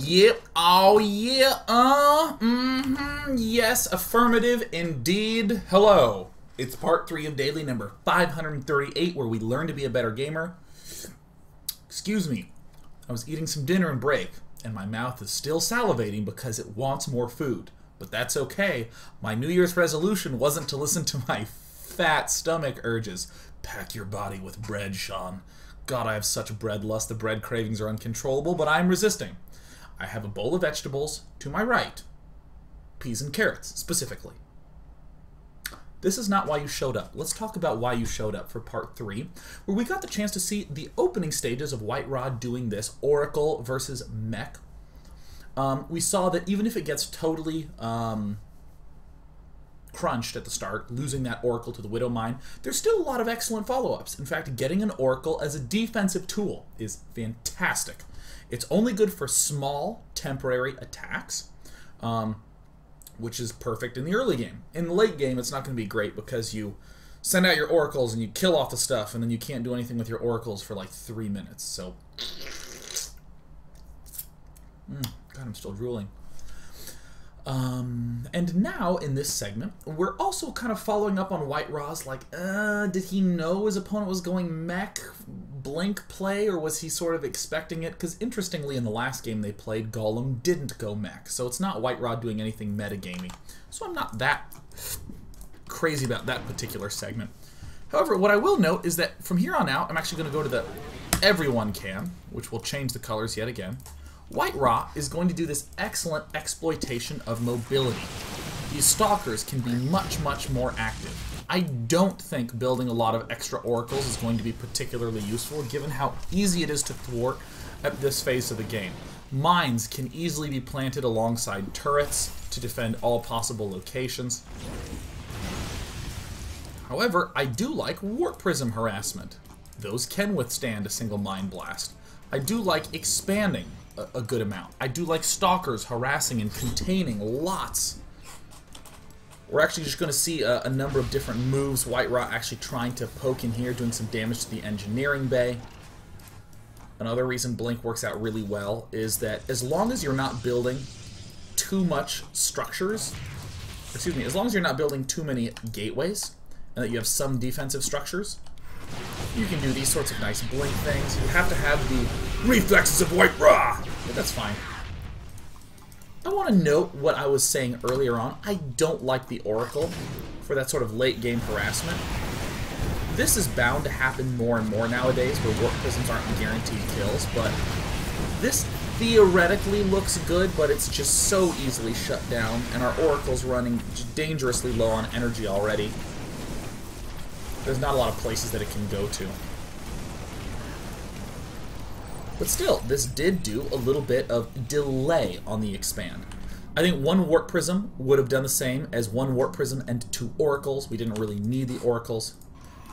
Yep. Oh, yeah. Yes, affirmative indeed. Hello. It's part 3 of daily number 538, where we learn to be a better gamer. Excuse me. I was eating some dinner and break, and my mouth is still salivating because it wants more food. But that's okay. My New Year's resolution wasn't to listen to my fat stomach urges. Pack your body with bread, Sean. God, I have such bread lust. The bread cravings are uncontrollable, but I'm resisting. I have a bowl of vegetables to my right. Peas and carrots, specifically. This is not why you showed up. Let's talk about why you showed up for part 3, where we got the chance to see the opening stages of White Rod doing this Oracle versus Mech. We saw that even if it gets totally crunched at the start, losing that Oracle to the Widow Mine, there's still a lot of excellent follow-ups. In fact, getting an Oracle as a defensive tool is fantastic. It's only good for small, temporary attacks, which is perfect in the early game. In the late game, it's not going to be great because you send out your Oracles and you kill off the stuff, and then you can't do anything with your Oracles for like 3 minutes. So, God, I'm still drooling. And now, in this segment, we're also kind of following up on White Rod's, like, did he know his opponent was going mech, blink play, or was he sort of expecting it? Because, interestingly, in the last game they played, Golem didn't go mech, so it's not White Rod doing anything metagamey. So I'm not that crazy about that particular segment. However, what I will note is that from here on out, I'm actually going to go to the Everyone Can, which will change the colors yet again. White Rod is going to do this excellent exploitation of mobility. These stalkers can be much, much more active. I don't think building a lot of extra oracles is going to be particularly useful, given how easy it is to thwart at this phase of the game. Mines can easily be planted alongside turrets to defend all possible locations. However, I do like Warp Prism harassment. Those can withstand a single mine blast. I do like expanding a good amount. I do like stalkers harassing and containing lots. We're actually just going to see a number of different moves. White Rod actually trying to poke in here, doing some damage to the engineering bay. Another reason Blink works out really well is that as long as you're not building too much structures, excuse me, as long as you're not building too many gateways, and that you have some defensive structures, you can do these sorts of nice blink things. You have to have the reflexes of White Rod, but that's fine. I want to note what I was saying earlier on. I don't like the Oracle for that sort of late game harassment. This is bound to happen more and more nowadays, where Warp Prisms aren't guaranteed kills, but this theoretically looks good, but it's just so easily shut down, and our Oracle's running dangerously low on energy already. There's not a lot of places that it can go to. But still, this did do a little bit of delay on the expand. I think one Warp Prism would have done the same as one Warp Prism and 2 Oracles. We didn't really need the Oracles.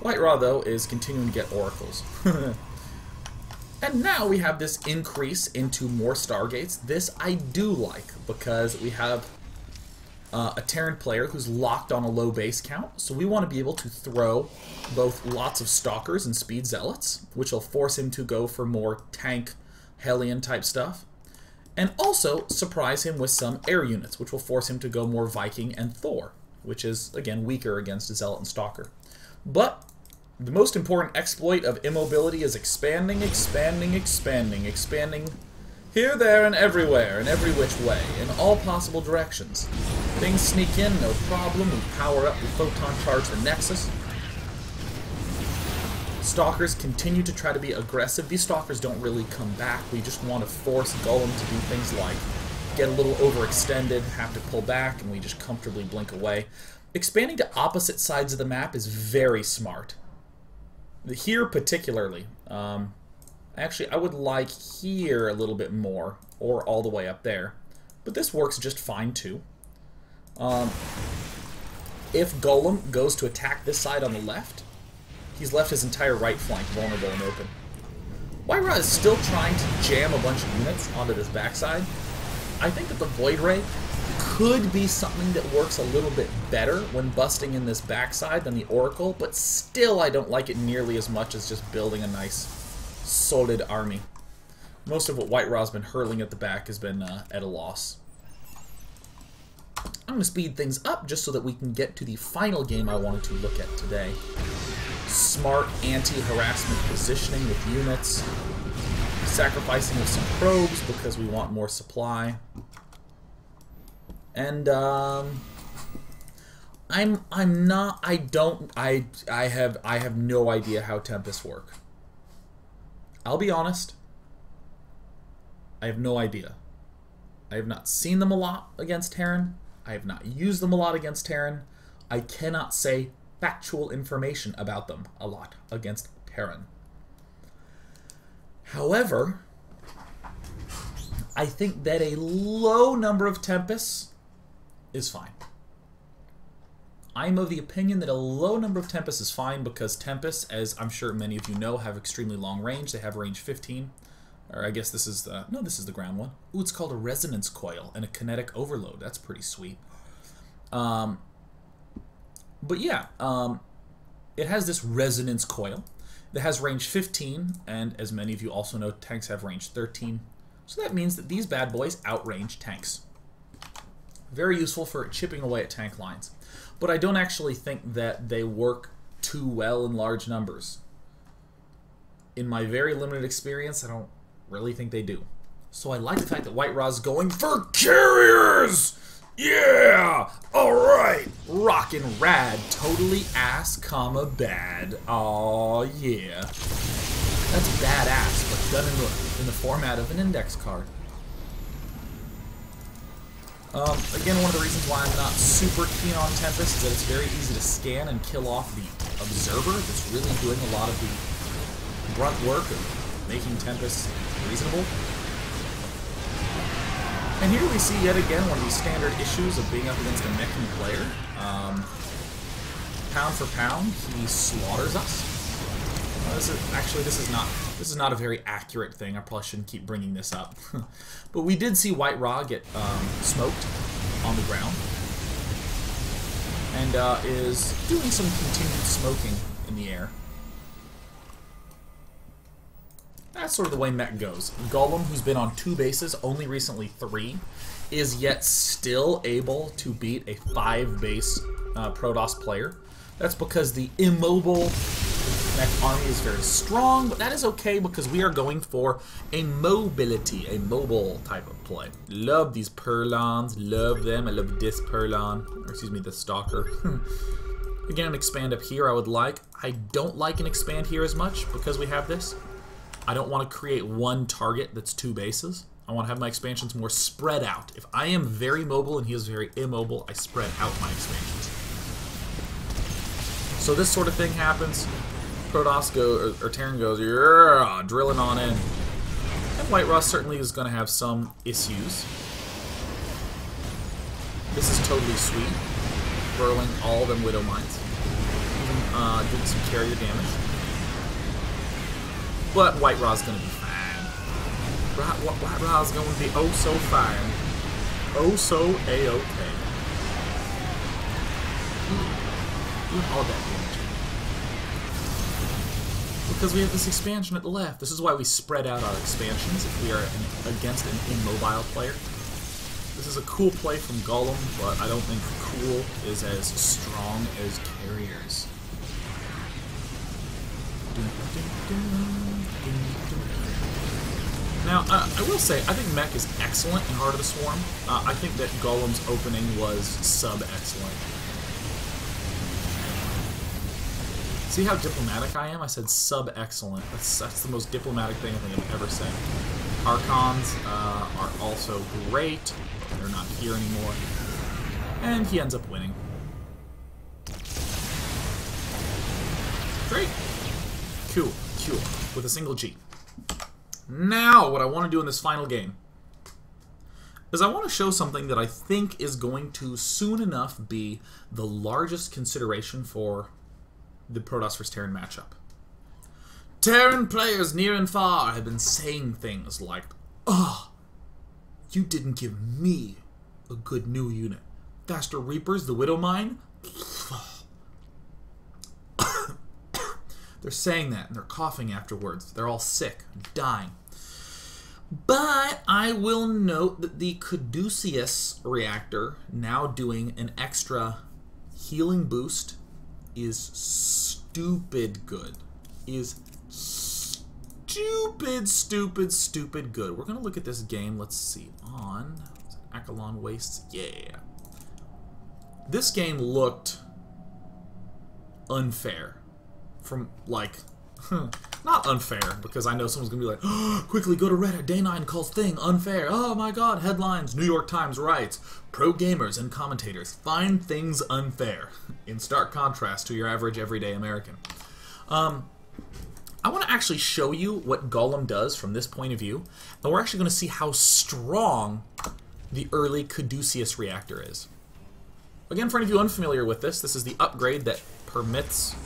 White Rod, though, is continuing to get Oracles. And now we have this increase into more Stargates. This I do like, because we have a Terran player who's locked on a low base count, so we want to be able to throw both lots of Stalkers and Speed Zealots, which will force him to go for more tank, Hellion type stuff, and also surprise him with some air units, which will force him to go more Viking and Thor, which is, again, weaker against a Zealot and Stalker. But the most important exploit of immobility is expanding, expanding, expanding, expanding here, there, and everywhere, in every which way, in all possible directions. Things sneak in, no problem. We power up, we photon charge the Nexus. Stalkers continue to try to be aggressive. These Stalkers don't really come back. We just want to force Golem to do things like get a little overextended, have to pull back, and we just comfortably blink away. Expanding to opposite sides of the map is very smart. Here particularly. Actually, I would like here a little bit more, or all the way up there. But this works just fine too. If Golem goes to attack this side on the left, he's left his entire right flank vulnerable and open. White Rod is still trying to jam a bunch of units onto this backside. I think that the Void Ray could be something that works a little bit better when busting in this backside than the Oracle, but still I don't like it nearly as much as just building a nice solid army. Most of what White Raw's been hurling at the back has been at a loss. I'm going to speed things up just so that we can get to the final game I wanted to look at today. Smart anti-harassment positioning with units. Sacrificing of some probes because we want more supply. And I have no idea how Tempests work. I'll be honest. I have no idea. I have not seen them a lot against Terran. I have not used them a lot against Terran. I cannot say factual information about them a lot against Terran. However, I think that a low number of Tempests is fine. I'm of the opinion that a low number of Tempests is fine because Tempests, as I'm sure many of you know, have extremely long range. They have range 15. Or I guess this is the... No, this is the ground one. Ooh, it's called a resonance coil and a kinetic overload. That's pretty sweet. But yeah, it has this resonance coil that has range 15, and as many of you also know, tanks have range 13. So that means that these bad boys outrange tanks. Very useful for chipping away at tank lines. But I don't actually think that they work too well in large numbers. In my very limited experience, I don't really think they do. So I like the fact that White Raw's going for carriers! Yeah! Alright! Rockin' rad. Totally ass, comma, bad. Aw, yeah. That's badass, but done in the format of an index card. Again, one of the reasons why I'm not super keen on Tempest is that it's very easy to scan and kill off the observer that's really doing a lot of the grunt work of making Tempest reasonable. And here we see yet again one of these standard issues of being up against a mechie player. Pound for pound, he slaughters us. This is not a very accurate thing. I probably shouldn't keep bringing this up. But we did see White Raw get smoked on the ground. And is doing some continued smoking in the air. That's sort of the way mech goes. Golem, who's been on 2 bases, only recently 3, is yet still able to beat a 5-base Protoss player. That's because the immobile mech army is very strong, but that is okay because we are going for a mobility, a mobile type of play. Love these Purlons, love them. I love this Purlon, or excuse me, the Stalker. Again, an expand up here I would like. I don't like an expand here as much because we have this. I don't want to create one target that's 2 bases. I want to have my expansions more spread out. If I am very mobile and he is very immobile, I spread out my expansions. So this sort of thing happens. Protoss or Terran goes, yeah, drilling on in. And White Raw certainly is going to have some issues. This is totally sweet. Burling all them Widow Mines. Even doing some carrier damage. But White Raw's going to be fine. White Raw's going to be oh so fine. Oh so A-okay. Look at all that damage. Because we have this expansion at the left. This is why we spread out our expansions if we are against an immobile player. This is a cool play from Golem, but I don't think cool is as strong as carriers. Now, I will say, I think Mech is excellent in Heart of the Swarm. I think that Golem's opening was sub-excellent. See how diplomatic I am? I said sub-excellent. That's the most diplomatic thing I think I've ever said. Archons are also great. They're not here anymore. And he ends up winning. Great. Cool. Cool. With a single G. Now, what I want to do in this final game is I want to show something that I think is going to soon enough be the largest consideration for the Protoss vs. Terran matchup. Terran players near and far have been saying things like, "Ugh, you didn't give me a good new unit. Faster Reapers, the Widow Mine." They're saying that, and they're coughing afterwards. They're all sick, dying. But I will note that the Caduceus reactor, now doing an extra healing boost, is stupid good. Is stupid, stupid, stupid good. We're going to look at this game. Let's see. On Akalon Wastes. Yeah. This game looked unfair. From, like... Not unfair, because I know someone's going to be like, oh, quickly go to Reddit, Day9 calls thing unfair. Oh my god, headlines, New York Times writes, pro gamers and commentators find things unfair, in stark contrast to your average everyday American. I want to actually show you what Golem does from this point of view, and we're actually going to see how strong the early Caduceus reactor is. Again, for any of you unfamiliar with this, this is the upgrade that permits...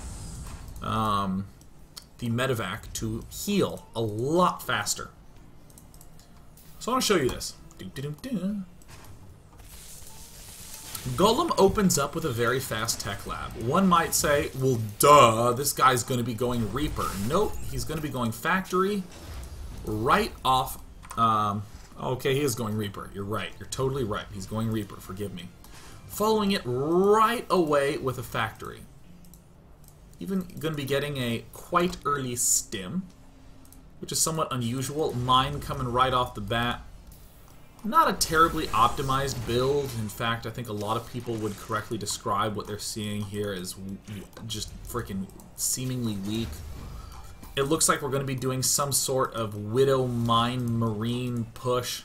the medevac to heal a lot faster. So I want to show you this. Golem opens up with a very fast tech lab. One might say, well, duh, this guy's going to be going Reaper. Nope, he's going to be going Factory right off. Okay, he is going Reaper. You're right. You're totally right. He's going Reaper. Forgive me. Following it right away with a Factory. Even going to be getting a quite early stim, which is somewhat unusual. Mine coming right off the bat. Not a terribly optimized build. In fact, I think a lot of people would correctly describe what they're seeing here as just freaking seemingly weak. It looks like we're going to be doing some sort of Widow Mine Marine push.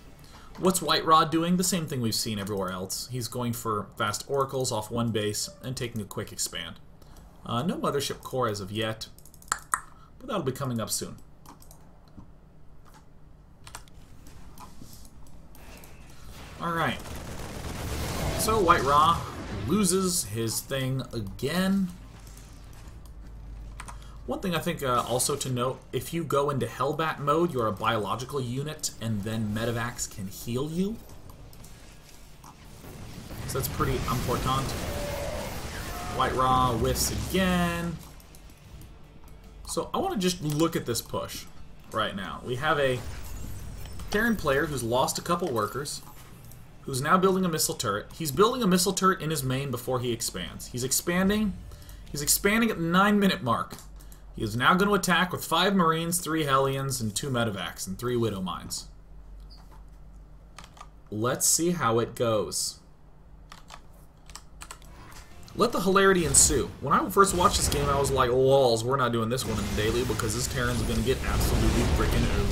What's White Rod doing? The same thing we've seen everywhere else. He's going for fast oracles off one base and taking a quick expand. No Mothership Core as of yet, but that'll be coming up soon. Alright. So White Ra loses his thing again. One thing I think also to note, if you go into Hellbat mode, you're a biological unit, and then medevacs can heal you. So that's pretty important. White Ra whiffs again. So I want to just look at this push right now. We have a Terran player who's lost a couple workers, who's now building a missile turret. He's building a missile turret in his main before he expands. He's expanding. He's expanding at the 9-minute mark. He is now going to attack with 5 Marines, 3 Hellions, and 2 medevacs, and 3 Widow Mines. Let's see how it goes. Let the hilarity ensue. When I first watched this game, I was like, walls, we're not doing this one in the daily because this Terran's going to get absolutely freaking owned.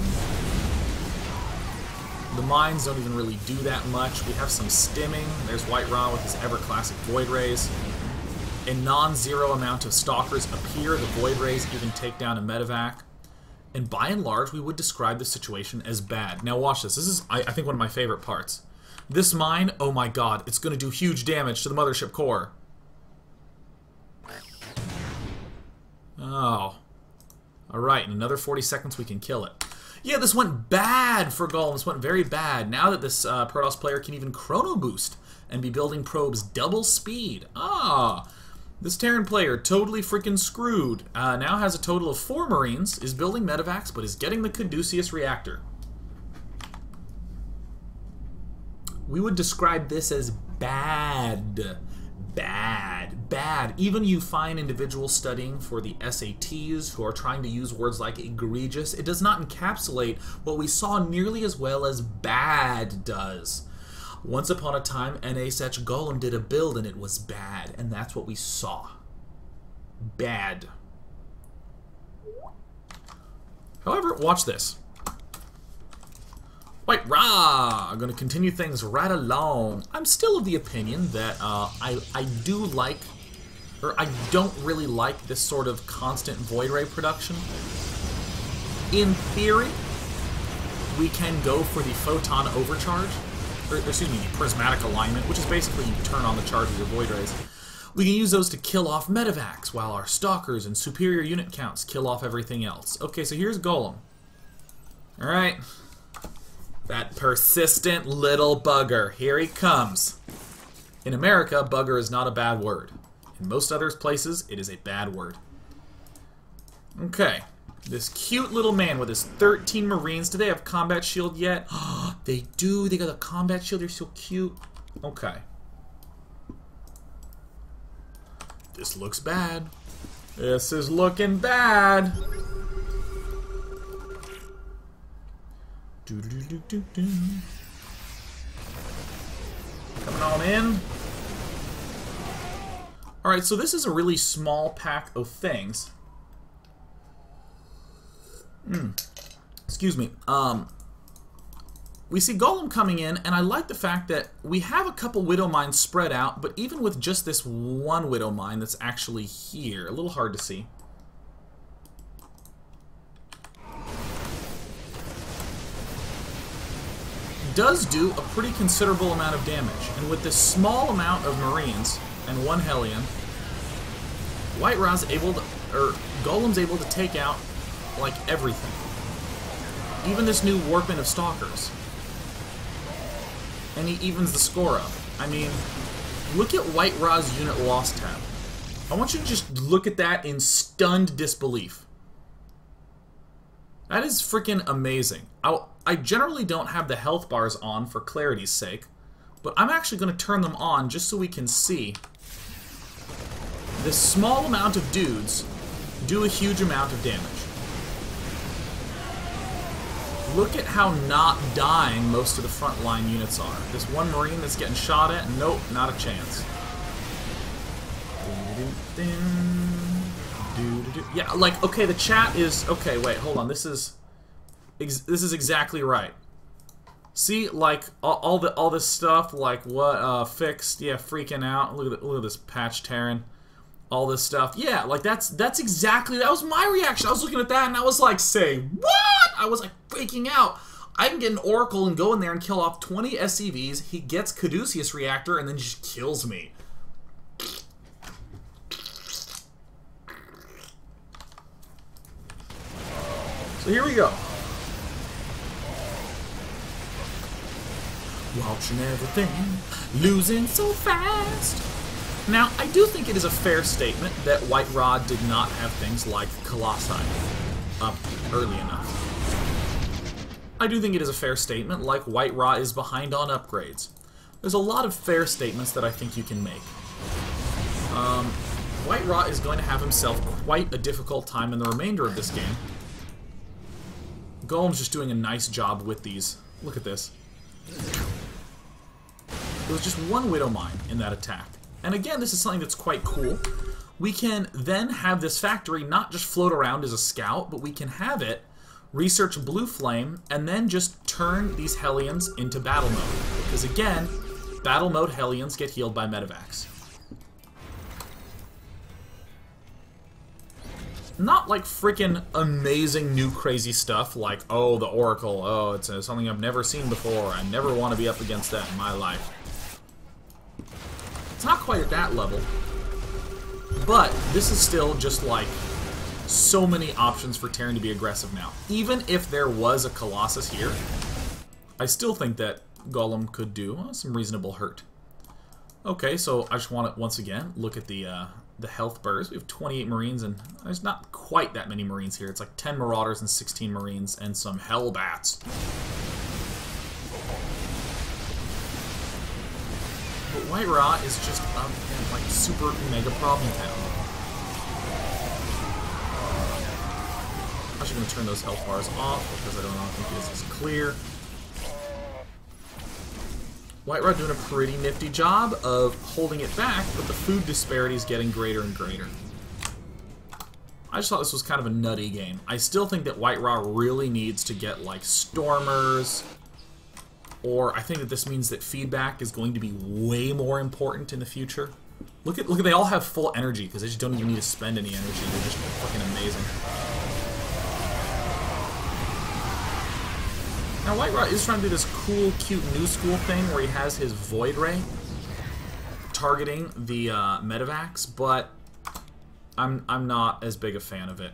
The mines don't even really do that much. We have some stimming. There's White Ra with his ever-classic Void Rays. A non-zero amount of Stalkers appear. The Void Rays even take down a medevac. And by and large, we would describe the situation as bad. Now watch this. This is, I think, one of my favorite parts. This mine, oh my god, it's going to do huge damage to the Mothership Core. Oh. Alright, in another 40 seconds we can kill it. Yeah, this went bad for Golem. This went very bad. Now that this Protoss player can even chrono boost and be building probes double speed. Ah! This Terran player, totally freaking screwed. Now has a total of 4 Marines, is building medevacs, but is getting the Caduceus reactor. We would describe this as bad. Bad. Even you find individuals studying for the SATs who are trying to use words like egregious, it does not encapsulate what we saw nearly as well as bad does. Once upon a time, NA Such Golem did a build and it was bad, and that's what we saw. Bad. However, watch this. White Ra! I'm going to continue things right along. I'm still of the opinion that I do like, or I don't really like this sort of constant Void Ray production. In theory, we can go for the Photon Overcharge, or excuse me, the Prismatic Alignment, which is basically you turn on the charge of your Void Rays. We can use those to kill off medevacs, while our Stalkers and superior unit counts kill off everything else. Okay, so here's Golem. Alright. That persistent little bugger. Here he comes. In America, bugger is not a bad word. In most other places, it is a bad word. Okay. This cute little man with his 13 Marines. Do they have combat shield yet? They do. They got a combat shield. They're so cute. Okay. This looks bad. This is looking bad. Coming on in. Alright, so this is a really small pack of things. Excuse me. We see Golem coming in, and I like the fact that we have a couple Widow Mines spread out, but even with just this one Widow Mine that's actually here, a little hard to see. Does do a pretty considerable amount of damage, and with this small amount of Marines and one Hellion, White Ra's able to, or Golem's able to take out like everything. Even this new Warpment of Stalkers. And he evens the score up. I mean, look at White Ra's unit loss tab. I want you to just look at that in stunned disbelief. That is freaking amazing. I generally don't have the health bars on for clarity's sake, but I'm actually going to turn them on just so we can see this small amount of dudes do a huge amount of damage. Look at how not dying most of the frontline units are. This one Marine that's getting shot at, nope, not a chance. Yeah, like, okay, the chat is... Okay, wait, hold on, this is exactly right. See, like, all this stuff, like, what, fixed, yeah, freaking out. Look at this patch tearing. All this stuff. Yeah, like, that's exactly... That was my reaction. I was looking at that, and I was like, say, what? I was, like, freaking out. I can get an Oracle and go in there and kill off 20 SCVs. He gets Caduceus Reactor and then just kills me. So here we go. Watching everything, losing so fast. Now, I do think it is a fair statement that White Ra did not have things like Colossi up early enough. I do think it is a fair statement, like White Ra is behind on upgrades. There's a lot of fair statements that I think you can make. White Ra is going to have himself quite a difficult time in the remainder of this game. Golem's just doing a nice job with these. Look at this. There was just one Widow Mine in that attack. And again, this is something that's quite cool. We can then have this factory not just float around as a scout, but we can have it research Blue Flame, and then just turn these Hellions into battle mode. Because again, battle mode Hellions get healed by Medivacs. Not like freaking amazing new crazy stuff like, oh, the Oracle, oh, it's something I've never seen before, I never want to be up against that in my life. It's not quite at that level, but this is still just like so many options for Terran to be aggressive now. Even if there was a Colossus here, I still think that Golem could do some reasonable hurt. Okay, so I just want to, once again, look at the health bars. We have 28 Marines, and there's not quite that many Marines here. It's like 10 Marauders and 16 Marines, and some Hellbats. But White Ra is just like super mega problem town. I'm actually going to turn those health bars off because I don't think it is as clear. White Ra doing a pretty nifty job of holding it back, but the food disparity is getting greater and greater. I just thought this was kind of a nutty game. I still think that White Ra really needs to get like Stormers, or I think that this means that feedback is going to be way more important in the future. Look at they all have full energy because they just don't even need to spend any energy. They're just fucking amazing. Now White Ra is trying to do this cool, cute new school thing where he has his Void Ray targeting the Medivacs, but I'm not as big a fan of it.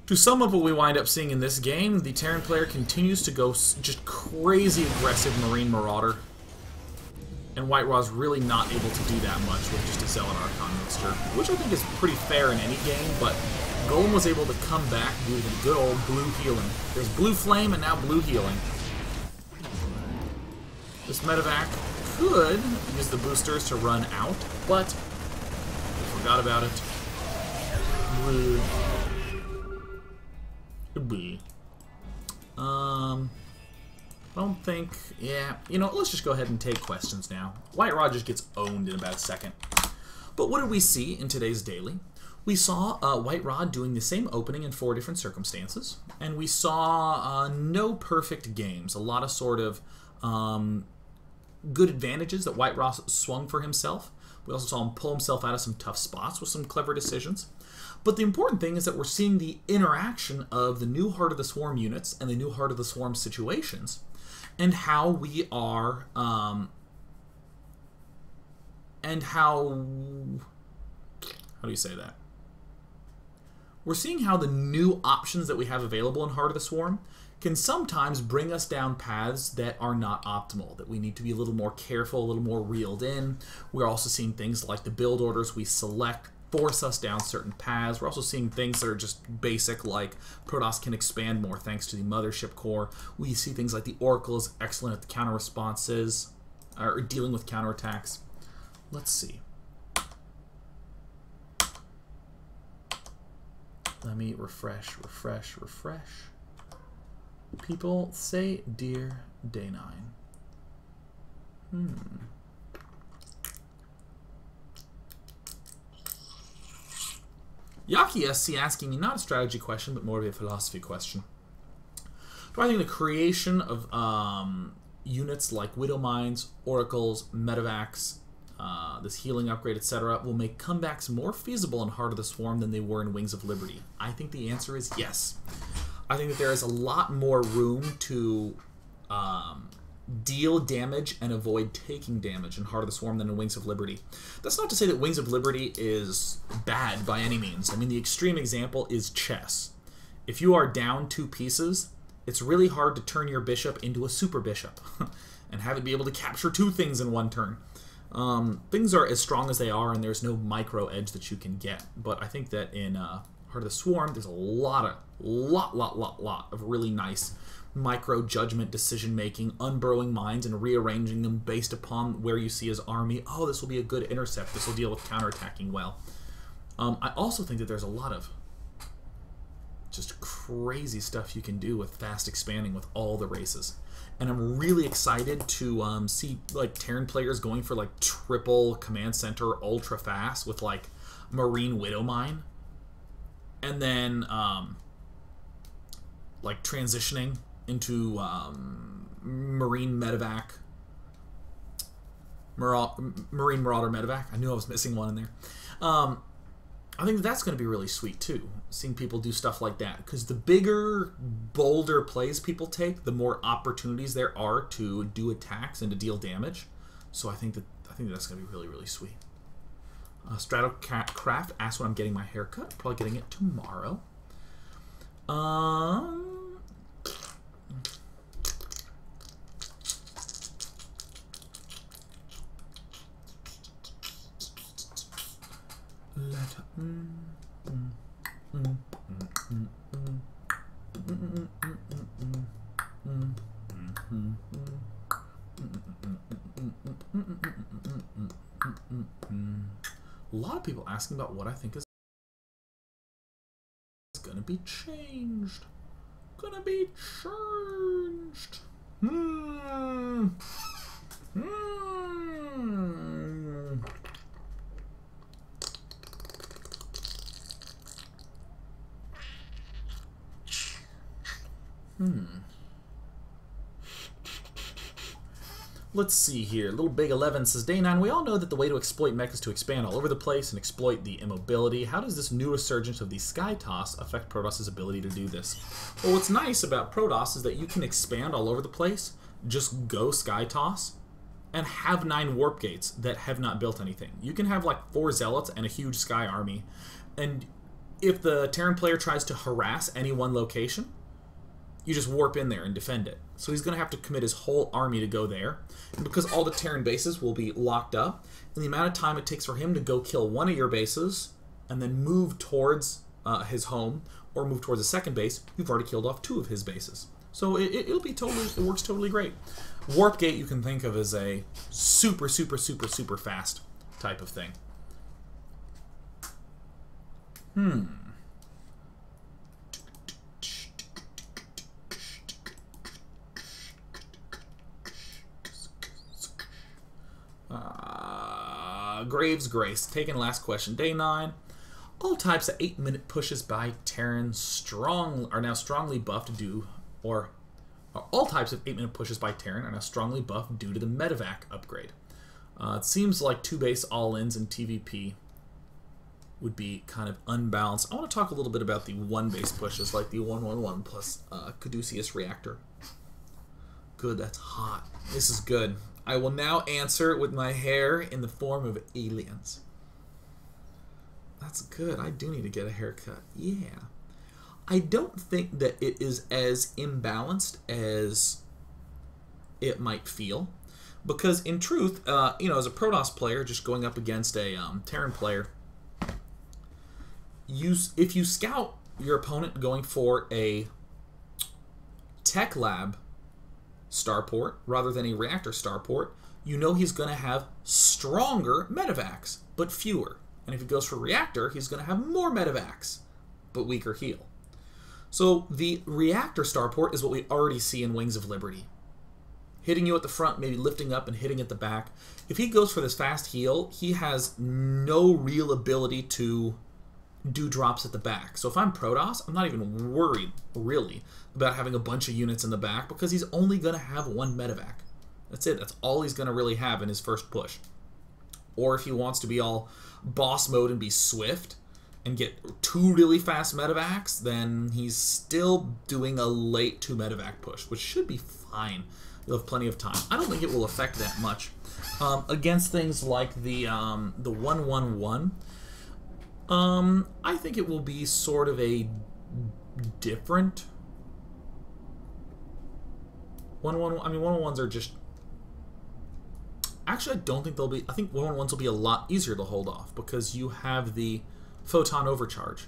To sum up what we wind up seeing in this game, the Terran player continues to go just crazy aggressive Marine Marauder, and White Ra's really not able to do that much with just a Zealot Archon mixture, which I think is pretty fair in any game, but Golem was able to come back due to the good old blue healing. There's blue flame and now blue healing. This medevac could use the boosters to run out, but I forgot about it. I don't think... Yeah, you know, let's just go ahead and take questions now. White Rod just gets owned in about a second. But what did we see in today's daily? We saw White Rod doing the same opening in 4 different circumstances, and we saw no perfect games. A lot of sort of good advantages that White Rod swung for himself. We also saw him pull himself out of some tough spots with some clever decisions. But the important thing is that we're seeing the interaction of the new Heart of the Swarm units and the new Heart of the Swarm situations, and how we are, and how do you say that? We're seeing how the new options that we have available in Heart of the Swarm can sometimes bring us down paths that are not optimal, that we need to be a little more careful, a little more reeled in. We're also seeing things like the build orders we select force us down certain paths. We're also seeing things that are just basic, like Protoss can expand more thanks to the Mothership Core. We see things like the Oracle is excellent at the counter responses, or dealing with counterattacks. Let's see. Let me refresh. People say Dear Day 9. Yaki SC asking me not a strategy question, but more of a philosophy question. Do I think the creation of units like Widow Mines, Oracles, Medevacs, this healing upgrade, etc., will make comebacks more feasible in Heart of the Swarm than they were in Wings of Liberty? I think the answer is yes. I think that there is a lot more room to deal damage and avoid taking damage in Heart of the Swarm than in Wings of Liberty. That's not to say that Wings of Liberty is bad by any means. I mean, the extreme example is chess. If you are down 2 pieces, it's really hard to turn your bishop into a super bishop and have it be able to capture 2 things in one turn. Things are as strong as they are, and there's no micro edge that you can get. But I think that in Heart of the Swarm, there's a lot of really nice micro judgment, decision making, unburrowing minds, and rearranging them based upon where you see his army. Oh, this will be a good intercept. This will deal with counterattacking well. I also think that there's a lot of just crazy stuff you can do with fast expanding with all the races. And I'm really excited to see like Terran players going for like triple command center ultra fast with like Marine Widow Mine, and then like transitioning into Marine Medevac, Marine Marauder Medevac. I knew I was missing one in there. I think that's going to be really sweet too, seeing people do stuff like that, because the bigger, bolder plays people take, the more opportunities there are to do attacks and to deal damage. So I think that's going to be really, really sweet. Stratocraft asks when I'm getting my haircut. Probably getting it tomorrow. A lot of people asking about what I think is gonna be changed. Gonna be changed. Let's see here. Little Big 11 says, Day 9, we all know that the way to exploit mech is to expand all over the place and exploit the immobility. How does this new resurgence of the Sky Toss affect Protoss' ability to do this? Well, what's nice about Protoss is that you can expand all over the place, just go Sky Toss, and have 9 warp gates that have not built anything. You can have like 4 zealots and a huge Sky army, and if the Terran player tries to harass any one location, you just warp in there and defend it. So he's going to have to commit his whole army to go there. And because all the Terran bases will be locked up, and the amount of time it takes for him to go kill one of your bases and then move towards his home or move towards a second base, you've already killed off 2 of his bases. So it'll be totally, it works totally great. Warp Gate you can think of as a super, super, super, super fast type of thing. Graves Grace, taking last question. Day 9. All types of 8-minute pushes by Terran are now strongly buffed all types of 8-minute pushes by Terran are now strongly buffed due to the medevac upgrade. It seems like 2-base all-ins in TVP would be kind of unbalanced. I want to talk a little bit about the 1-base pushes, like the 111 plus Caduceus Reactor. Good, that's hot. This is good. I will now answer with my hair in the form of aliens. That's good. I do need to get a haircut. Yeah. I don't think that it is as imbalanced as it might feel. Because in truth, you know, as a Protoss player, just going up against a Terran player, if you scout your opponent going for a Tech Lab starport rather than a reactor starport, you know he's going to have stronger medevacs, but fewer. And if he goes for reactor, he's going to have more medevacs, but weaker heal. So the reactor starport is what we already see in Wings of Liberty. Hitting you at the front, maybe lifting up and hitting at the back. If he goes for this fast heal, he has no real ability to do drops at the back. So if I'm Protoss, I'm not even worried, really, about having a bunch of units in the back because he's only going to have 1 medevac. That's it. That's all he's going to really have in his first push. Or if he wants to be all boss mode and be swift and get 2 really fast medevacs, then he's still doing a late 2 medevac push, which should be fine. You'll have plenty of time. I don't think it will affect that much. Against things like the 111, I think it will be sort of a different 111. I mean, 111s are just... Actually, I don't think they'll be... I think 111s will be a lot easier to hold off because you have the photon overcharge.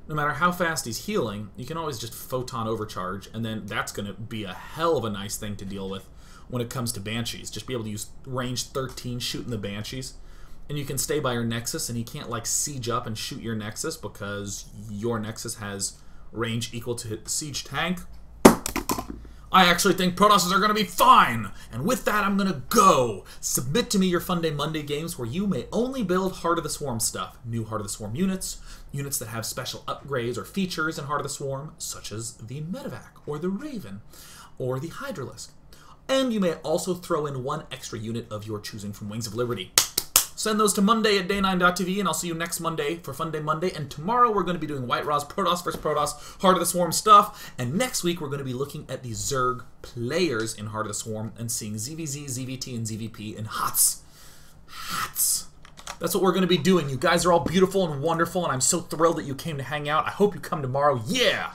No matter how fast he's healing, you can always just photon overcharge, and then that's going to be a hell of a nice thing to deal with when it comes to Banshees. Just be able to use range 13 shooting the Banshees. And you can stay by your Nexus, and he can't, like, siege up and shoot your Nexus because your Nexus has range equal to siege tank. I actually think Protosses are going to be fine! And with that, I'm going to go! Submit to me your Fun Day Monday games where you may only build Heart of the Swarm stuff. New Heart of the Swarm units, units that have special upgrades or features in Heart of the Swarm, such as the Medevac, or the Raven, or the Hydralisk. And you may also throw in 1 extra unit of your choosing from Wings of Liberty. Send those to Monday at day9.tv, and I'll see you next Monday for Fun Day Monday. And tomorrow we're going to be doing White Raw's Protoss vs. Protoss Heart of the Swarm stuff. And next week we're going to be looking at the Zerg players in Heart of the Swarm and seeing ZVZ, ZVT, and ZVP in HotS. HotS. That's what we're going to be doing. You guys are all beautiful and wonderful, and I'm so thrilled that you came to hang out. I hope you come tomorrow. Yeah!